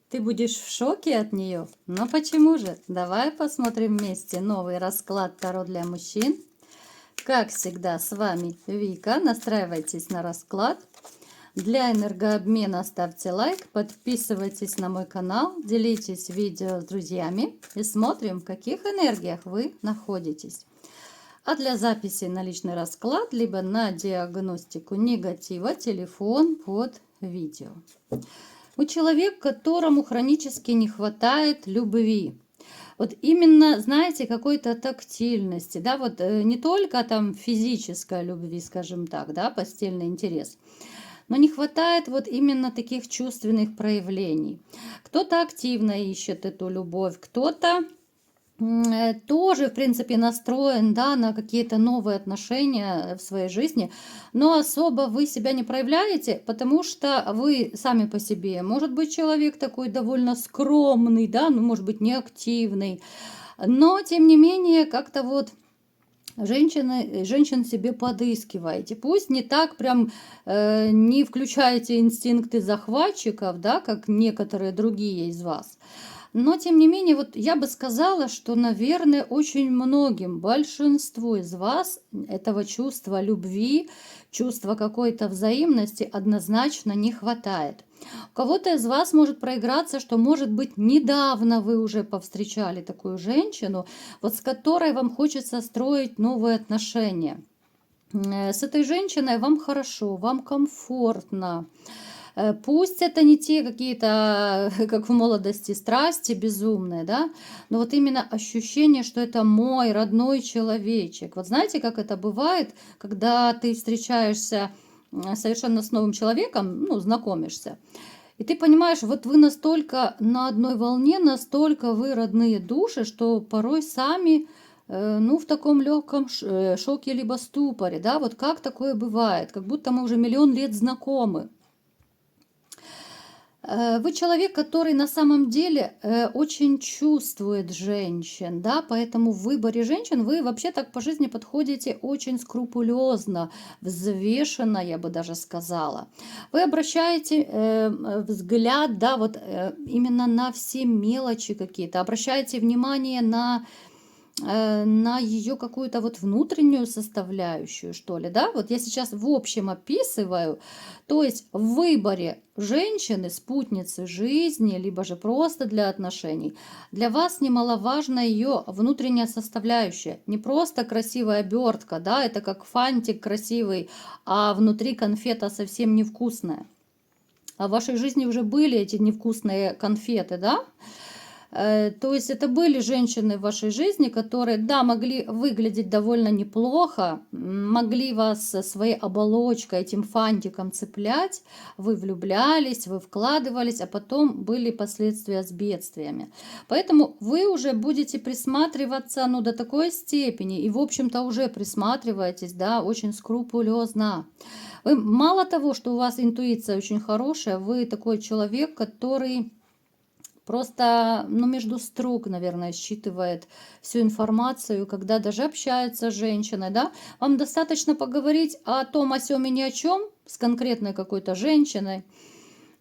Ты будешь в шоке от нее? Но почему же? Давай посмотрим вместе новый расклад Таро для мужчин. Как всегда, с вами Вика. Настраивайтесь на расклад. Для энергообмена ставьте лайк, подписывайтесь на мой канал, делитесь видео с друзьями и смотрим, в каких энергиях вы находитесь. А для записи на личный расклад, либо на диагностику негатива, телефон под видео. Вы человек, которому хронически не хватает любви. Вот именно, знаете, какой-то тактильности, да, вот не только там физической любви, скажем так, да, постельный интерес, но не хватает вот именно таких чувственных проявлений. Кто-то активно ищет эту любовь, кто-то тоже, в принципе, настроен, да, на какие-то новые отношения в своей жизни, но особо вы себя не проявляете, потому что вы сами по себе, может быть, человек такой довольно скромный, да, ну, может быть, неактивный, но, тем не менее, как-то вот женщин себе подыскиваете. Пусть не так прям не включаете инстинкты захватчиков, да, как некоторые другие из вас. Но, тем не менее, вот я бы сказала, что, наверное, очень многим, большинству из вас этого чувства любви, чувства какой-то взаимности однозначно не хватает. У кого-то из вас может проиграться, что, может быть, недавно вы уже повстречали такую женщину, вот с которой вам хочется строить новые отношения. С этой женщиной вам хорошо, вам комфортно. Пусть это не те какие-то, как в молодости, страсти безумные, да, но вот именно ощущение, что это мой родной человечек. Вот знаете, как это бывает, когда ты встречаешься совершенно с новым человеком, ну, знакомишься, и ты понимаешь, вот вы настолько на одной волне, настолько вы родные души, что порой сами, ну, в таком легком шоке либо ступоре, да, вот как такое бывает, как будто мы уже миллион лет знакомы. Вы человек, который на самом деле очень чувствует женщин, да, поэтому в выборе женщин вы вообще так по жизни подходите очень скрупулезно, взвешенно, я бы даже сказала. Вы обращаете взгляд, да, вот именно на все мелочи какие-то, обращаете внимание на ее какую-то вот внутреннюю составляющую, что ли, да? Вот я сейчас в общем описываю, то есть в выборе женщины, спутницы жизни, либо же просто для отношений, для вас немаловажна ее внутренняя составляющая. Не просто красивая обертка, да, это как фантик красивый, а внутри конфета совсем невкусная. А в вашей жизни уже были эти невкусные конфеты, да? То есть это были женщины в вашей жизни, которые, да, могли выглядеть довольно неплохо, могли вас своей оболочкой, этим фантиком цеплять, вы влюблялись, вы вкладывались, а потом были последствия с бедствиями. Поэтому вы уже будете присматриваться, ну, до такой степени, и, в общем-то, уже присматриваетесь, да, очень скрупулезно. Вы, мало того, что у вас интуиция очень хорошая, вы такой человек, который просто, ну, между строк, наверное, считывает всю информацию, когда даже общается с женщиной, да. Вам достаточно поговорить о том, о сём и ни о чем с конкретной какой-то женщиной,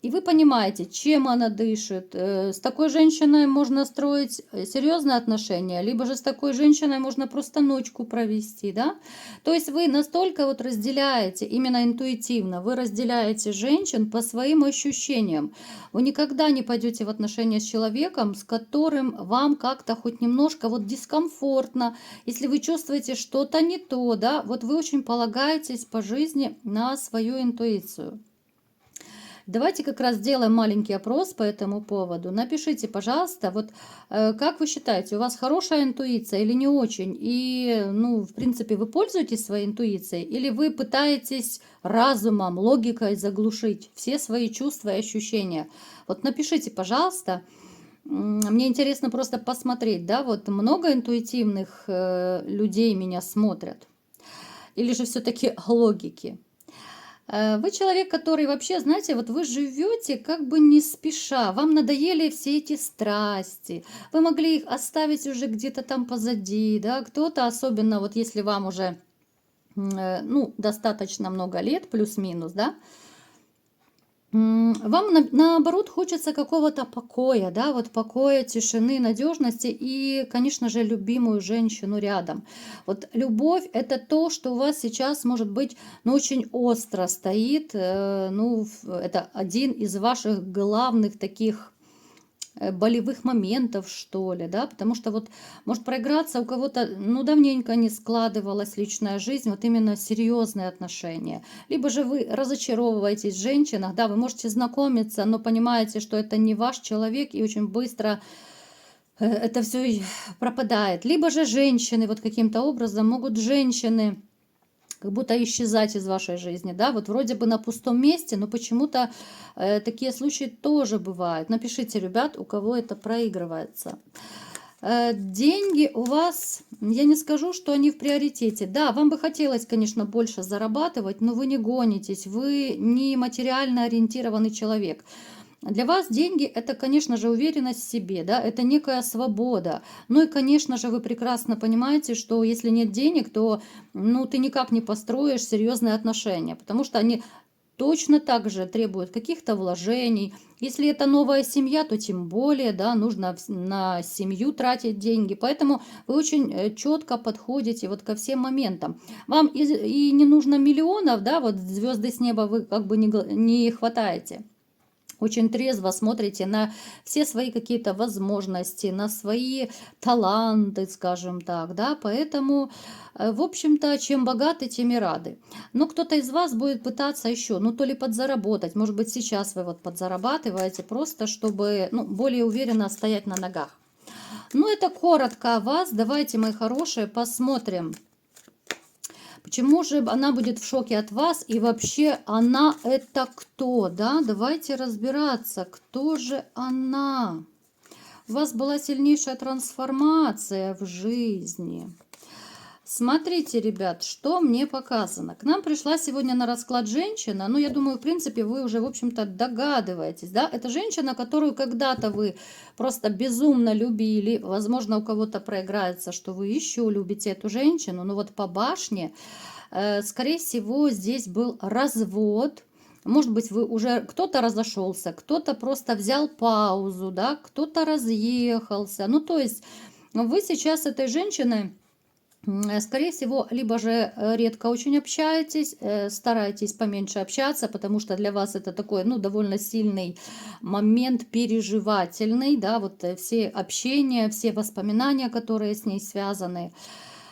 и вы понимаете, чем она дышит. С такой женщиной можно строить серьезные отношения, либо же с такой женщиной можно просто ночку провести, да? То есть вы настолько вот разделяете, именно интуитивно, вы разделяете женщин по своим ощущениям. Вы никогда не пойдете в отношения с человеком, с которым вам как-то хоть немножко вот дискомфортно, если вы чувствуете что-то не то, да? Вот вы очень полагаетесь по жизни на свою интуицию. Давайте как раз сделаем маленький опрос по этому поводу. Напишите, пожалуйста, вот как вы считаете, у вас хорошая интуиция или не очень? И, ну, в принципе, вы пользуетесь своей интуицией или вы пытаетесь разумом, логикой заглушить все свои чувства и ощущения? Вот напишите, пожалуйста. Мне интересно просто посмотреть, да, вот много интуитивных людей меня смотрят. Или же все-таки логики? Вы человек, который вообще, знаете, вот вы живете как бы не спеша, вам надоели все эти страсти, вы могли их оставить уже где-то там позади, да, кто-то, особенно вот если вам уже, ну, достаточно много лет, плюс-минус, да, Вам наоборот хочется какого-то покоя, да, вот покоя, тишины, надежности и, конечно же, любимую женщину рядом. Вот любовь– это то, что у вас сейчас, может быть, ну, очень остро стоит, ну, это один из ваших главных таких болевых моментов, что ли, да, потому что вот может проиграться у кого-то, ну, давненько не складывалась личная жизнь, вот именно серьезные отношения. Либо же вы разочаровываетесь в женщинах, да, вы можете знакомиться, но понимаете, что это не ваш человек, и очень быстро это все пропадает. Либо же женщины, вот каким-то образом могут женщины как будто исчезать из вашей жизни, да, вот вроде бы на пустом месте, но почему-то такие случаи тоже бывают. Напишите, ребят, у кого это проигрывается. Деньги у вас, я не скажу, что они в приоритете. Да, вам бы хотелось, конечно, больше зарабатывать, но вы не гонитесь, вы не материально ориентированный человек. Для вас деньги– это, конечно же, уверенность в себе, да, это некая свобода. Ну и, конечно же, вы прекрасно понимаете, что если нет денег, то, ну, ты никак не построишь серьезные отношения, потому что они точно так же требуют каких-то вложений. Если это новая семья, то тем более, да, нужно на семью тратить деньги. Поэтому вы очень четко подходите вот ко всем моментам. Вам и не нужно миллионов, да, вот звезды с неба вы как бы не хватаете. Очень трезво смотрите на все свои какие-то возможности, на свои таланты, скажем так, да, поэтому, в общем-то, чем богаты, тем и рады. Но кто-то из вас будет пытаться еще, ну, то ли подзаработать, может быть, сейчас вы вот подзарабатываете, просто чтобы, ну, более уверенно стоять на ногах. Ну, это коротко о вас, давайте, мои хорошие, посмотрим. Почему же она будет в шоке от вас? И вообще она это кто? Да? Давайте разбираться, кто же она. У вас была сильнейшая трансформация в жизни. Смотрите, ребят, что мне показано. К нам пришла сегодня на расклад женщина. Ну, я думаю, в принципе, вы уже, в общем-то, догадываетесь, да? Это женщина, которую когда-то вы просто безумно любили. Возможно, у кого-то проиграется, что вы еще любите эту женщину. Но вот по башне, скорее всего, здесь был развод. Может быть, вы уже кто-то разошелся, кто-то просто взял паузу, да? Кто-то разъехался. Ну, то есть вы сейчас с этой женщиной, скорее всего, либо же редко очень общаетесь, старайтесь поменьше общаться, потому что для вас это такой, ну, довольно сильный момент переживательный, да, вот все общения, все воспоминания, которые с ней связаны.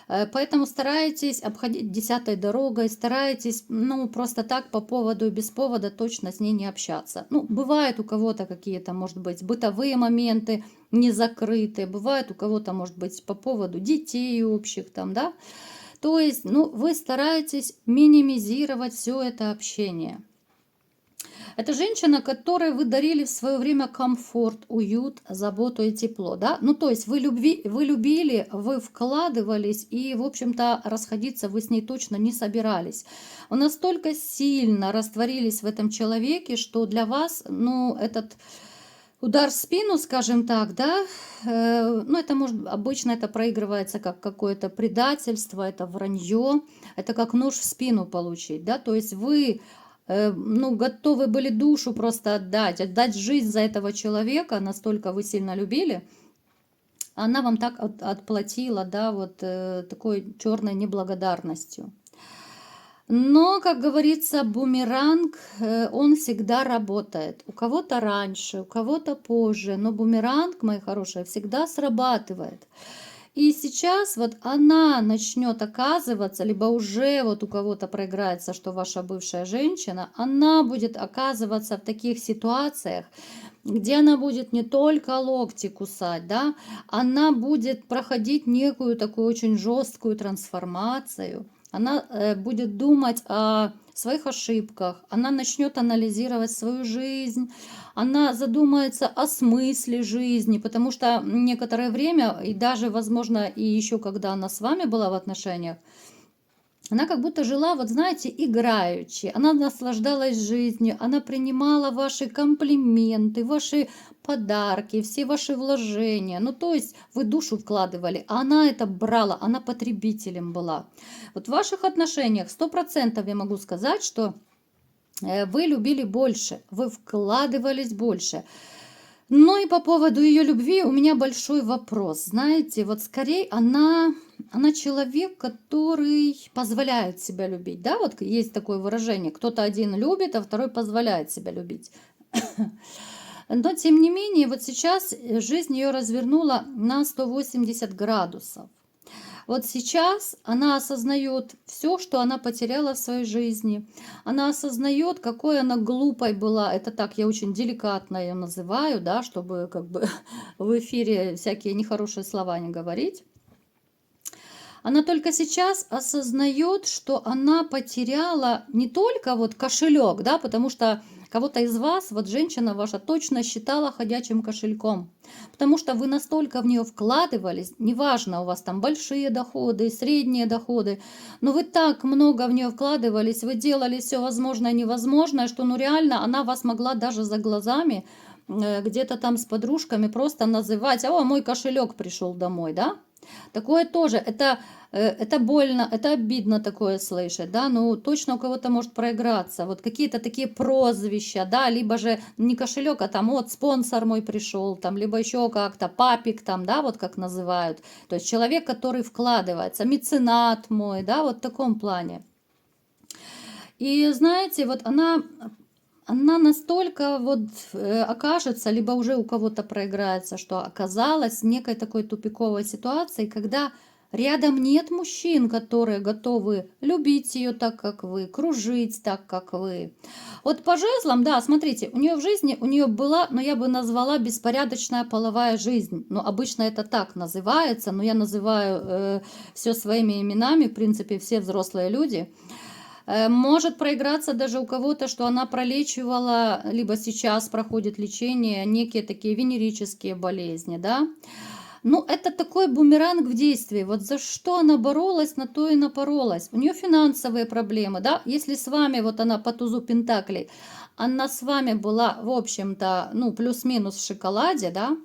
Поэтому старайтесь обходить десятой дорогой, старайтесь, ну, просто так по поводу и без повода точно с ней не общаться. Ну, бывает у кого-то какие-то, может быть, бытовые моменты не закрытые, бывает у кого-то, может быть, по поводу детей общих там, да. То есть, ну, вы стараетесь минимизировать все это общение. Это женщина, которой вы дарили в свое время комфорт, уют, заботу и тепло, да? Ну, то есть вы любили, вы вкладывались, и, в общем-то, расходиться вы с ней точно не собирались. Вы настолько сильно растворились в этом человеке, что для вас, ну, этот удар в спину, скажем так, да, ну, это может, обычно это проигрывается как какое-то предательство, это вранье, это как нож в спину получить, да, то есть вы ну, готовы были душу просто отдать жизнь за этого человека, настолько вы сильно любили, она вам так отплатила, да, вот такой черной неблагодарностью. Но, как говорится, бумеранг, он всегда работает. У кого-то раньше, у кого-то позже, но бумеранг, мои хорошие, всегда срабатывает. И сейчас вот она начнет оказываться, либо уже вот у кого-то проиграется, что ваша бывшая женщина, она будет оказываться в таких ситуациях, где она будет не только локти кусать, да, она будет проходить некую такую очень жесткую трансформацию, она будет думать о своих ошибках, она начнет анализировать свою жизнь, она задумается о смысле жизни, потому что некоторое время, и даже, возможно, и еще когда она с вами была в отношениях, она как будто жила, вот знаете, играючи. Она наслаждалась жизнью, она принимала ваши комплименты, ваши подарки, все ваши вложения. Ну, то есть вы душу вкладывали, а она это брала, она потребителем была. Вот в ваших отношениях 100% я могу сказать, что Вы любили больше, вы вкладывались больше. Но и по поводу ее любви у меня большой вопрос. Знаете, вот скорее она человек, который позволяет себя любить. Да, вот есть такое выражение, кто-то один любит, а второй позволяет себя любить. Но тем не менее, вот сейчас жизнь ее развернула на 180 градусов. Вот сейчас она осознает все, что она потеряла в своей жизни. Она осознает, какой она глупой была. Это так, я очень деликатно ее называю, да, чтобы как бы в эфире всякие нехорошие слова не говорить. Она только сейчас осознает, что она потеряла не только вот кошелек, да, потому что кого-то из вас, вот женщина ваша, точно считала ходячим кошельком, потому что вы настолько в нее вкладывались, неважно, у вас там большие доходы, средние доходы, но вы так много в нее вкладывались, вы делали все возможное и невозможное, что ну реально она вас могла даже за глазами где-то там с подружками просто называть: «О, мой кошелек пришел домой», да? Такое тоже, это больно, это обидно такое слышать, да, ну точно у кого-то может проиграться, вот какие-то такие прозвища, да, либо же не кошелек, а там вот спонсор мой пришел, там, либо еще как-то папик там, да, вот как называют, то есть человек, который вкладывается, меценат мой, да, вот в таком плане. И знаете, вот она настолько вот окажется, либо уже у кого-то проиграется, что оказалась в некой такой тупиковой ситуации, когда рядом нет мужчин, которые готовы любить ее так, как вы, кружить так, как вы. Вот по жезлам, да, смотрите, у нее в жизни, у нее была, но я бы назвала беспорядочная половая жизнь. Ну, обычно это так называется, но я называю все своими именами, в принципе, все взрослые люди. Может проиграться даже у кого-то, что она пролечивала, либо сейчас проходит лечение, некие такие венерические болезни, да. Ну, это такой бумеранг в действии. Вот за что она боролась, на то и напоролась. У нее финансовые проблемы, да. Если с вами, вот она по тузу пентаклей, она с вами была, в общем-то, ну, плюс-минус в шоколаде, да,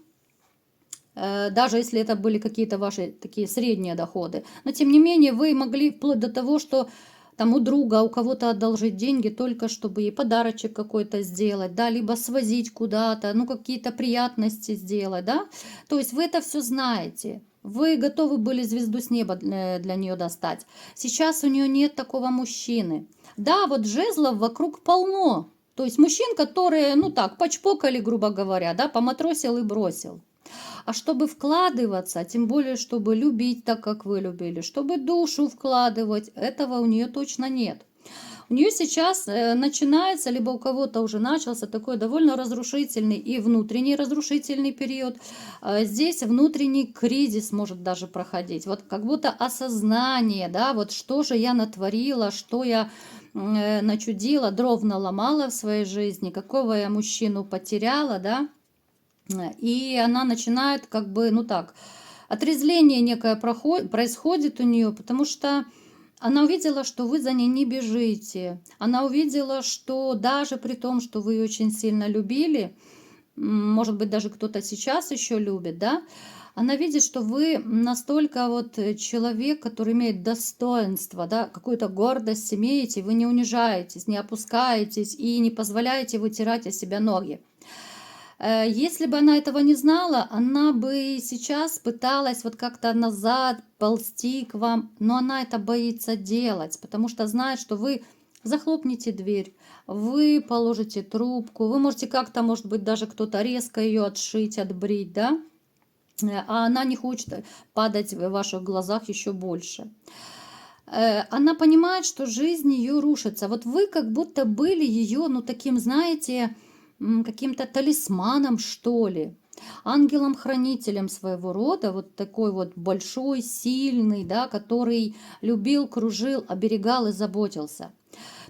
даже если это были какие-то ваши такие средние доходы. Но тем не менее вы могли вплоть до того, что там у друга, у кого-то одолжить деньги, только чтобы ей подарочек какой-то сделать, да, либо свозить куда-то, ну какие-то приятности сделать, да. То есть вы это все знаете. Вы готовы были звезду с неба для нее достать. Сейчас у нее нет такого мужчины. Да, вот жезлов вокруг полно. То есть мужчин, которые, ну так, почпокали, грубо говоря, да, поматросил и бросил. А чтобы вкладываться, тем более, чтобы любить так, как вы любили, чтобы душу вкладывать, этого у нее точно нет. У нее сейчас начинается, либо у кого-то уже начался такой довольно разрушительный и внутренний разрушительный период. Здесь внутренний кризис может даже проходить. Вот как будто осознание, да, вот что же я натворила, что я начудила, дров наломала в своей жизни, какого я мужчину потеряла, да. И она начинает как бы, ну так, отрезвление некое происходит у нее, потому что она увидела, что вы за ней не бежите. Она увидела, что даже при том, что вы ее очень сильно любили, может быть, даже кто-то сейчас еще любит, да, она видит, что вы настолько вот человек, который имеет достоинство, да, какую-то гордость имеете, вы не унижаетесь, не опускаетесь и не позволяете вытирать о себя ноги. Если бы она этого не знала, она бы сейчас пыталась вот как-то назад ползти к вам, но она это боится делать, потому что знает, что вы захлопнете дверь, вы положите трубку, вы можете как-то, может быть, даже кто-то резко ее отшить, отбрить, да, а она не хочет падать в ваших глазах еще больше. Она понимает, что жизнь ее рушится. Вот вы как будто были ее, ну, таким, знаете, каким-то талисманом, что ли, ангелом-хранителем своего рода, вот такой вот большой, сильный, да, который любил, кружил, оберегал и заботился.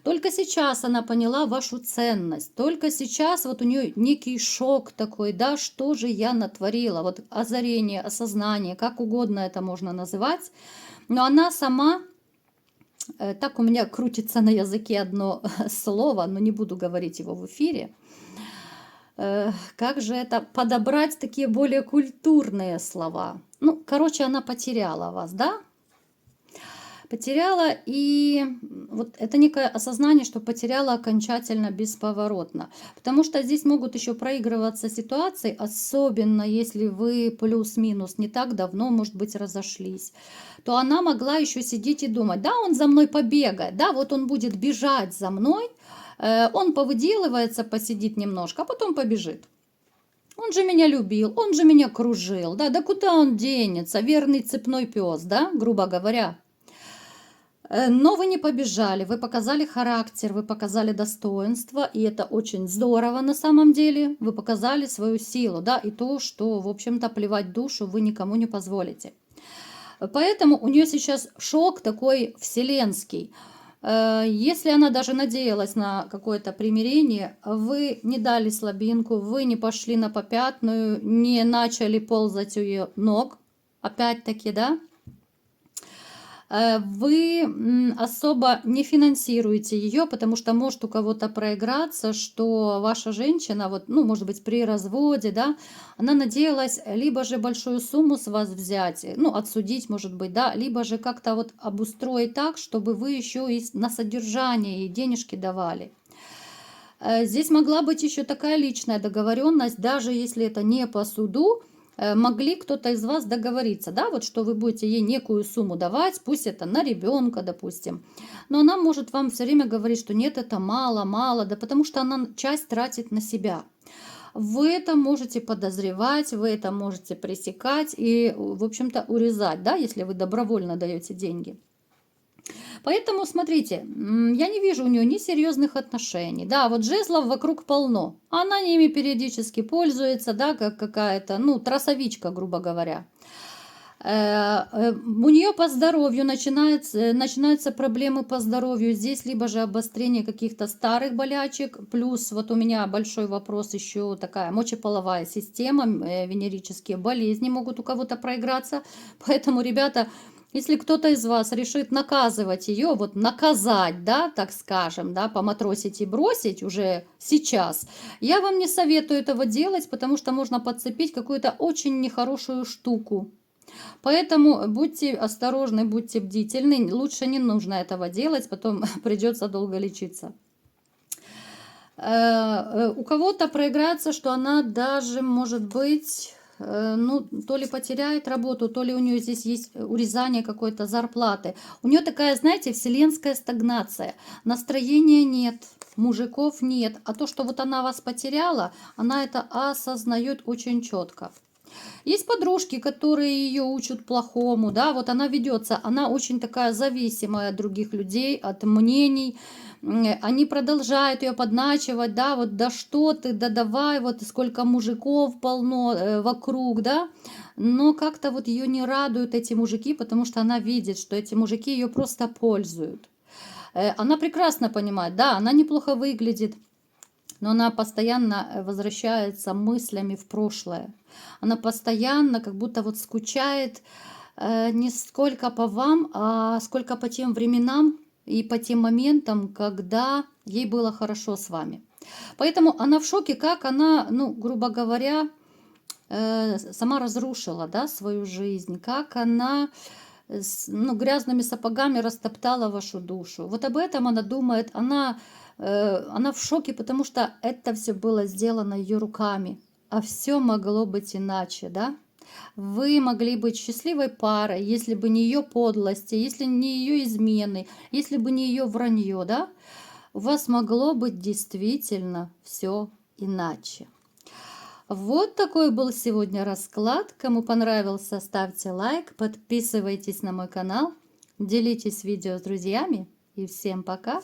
Только сейчас она поняла вашу ценность, только сейчас вот у нее некий шок такой, да, что же я натворила, вот озарение, осознание, как угодно это можно называть, но она сама, так у меня крутится на языке одно слово, но не буду говорить его в эфире, как же это подобрать такие более культурные слова? Ну, короче, она потеряла вас, да? Потеряла, и вот это некое осознание, что потеряла окончательно, бесповоротно. Потому что здесь могут еще проигрываться ситуации, особенно если вы плюс-минус не так давно, может быть, разошлись, то она могла еще сидеть и думать, да, он за мной побегает, да, вот он будет бежать за мной, он повыделывается, посидит немножко, а потом побежит. Он же меня любил, он же меня кружил, да куда он денется, верный цепной пес, да, грубо говоря. Но вы не побежали, вы показали характер, вы показали достоинство, и это очень здорово на самом деле. Вы показали свою силу, да, и то, что, в общем-то, плевать душу вы никому не позволите. Поэтому у нее сейчас шок такой вселенский. Если она даже надеялась на какое-то примирение, вы не дали слабинку, вы не пошли на попятную, не начали ползать у ее ног, опять-таки, да, вы особо не финансируете ее, потому что может у кого-то проиграться, что ваша женщина, вот, ну, может быть, при разводе, да, она надеялась либо же большую сумму с вас взять, ну, отсудить, может быть, да, либо же как-то вот обустроить так, чтобы вы еще и на содержание ей денежки давали. Здесь могла быть еще такая личная договоренность, даже если это не по суду, могли кто-то из вас договориться, да, вот что вы будете ей некую сумму давать, пусть это на ребенка, допустим, но она может вам все время говорить, что нет, это мало, мало, да потому что она часть тратит на себя. Вы это можете подозревать, вы это можете пресекать и, в общем-то, урезать, да, если вы добровольно даете деньги. Поэтому, смотрите, я не вижу у нее ни серьезных отношений. Да, вот жезлов вокруг полно. Она ими периодически пользуется, да, как какая-то, ну, тросовичка, грубо говоря. У нее по здоровью начинаются проблемы по здоровью. Здесь либо же обострение каких-то старых болячек, плюс вот у меня большой вопрос еще такая мочеполовая система, венерические болезни могут у кого-то проиграться. Поэтому, ребята, если кто-то из вас решит наказывать ее, вот наказать, да, так скажем, да, поматросить и бросить уже сейчас, я вам не советую этого делать, потому что можно подцепить какую-то очень нехорошую штуку. Поэтому будьте осторожны, будьте бдительны. Лучше не нужно этого делать, потом придется долго лечиться. У кого-то проиграется, что она даже, может быть, ну, то ли потеряет работу, то ли у нее здесь есть урезание какой-то зарплаты. У нее такая, знаете, вселенская стагнация. Настроения нет, мужиков нет. А то, что вот она вас потеряла, она это осознает очень четко. Есть подружки, которые ее учат плохому, да, вот она ведется, она очень такая зависимая от других людей, от мнений, они продолжают ее подначивать, да, вот да что ты, да давай, вот сколько мужиков полно вокруг, да, но как-то вот ее не радуют эти мужики, потому что она видит, что эти мужики ее просто пользуют. Она прекрасно понимает, да, она неплохо выглядит, но она постоянно возвращается мыслями в прошлое. Она постоянно как будто вот скучает не сколько по вам, а сколько по тем временам и по тем моментам, когда ей было хорошо с вами. Поэтому она в шоке, как она, ну, грубо говоря, сама разрушила, да, свою жизнь, как она ну, грязными сапогами растоптала вашу душу. Вот об этом она думает, она в шоке, потому что это все было сделано ее руками, а все могло быть иначе, да? Вы могли быть счастливой парой, если бы не ее подлости, если не ее измены, если бы не ее вранье, да? У вас могло быть действительно все иначе. Вот такой был сегодня расклад. Кому понравился, ставьте лайк, подписывайтесь на мой канал, делитесь видео с друзьями и всем пока!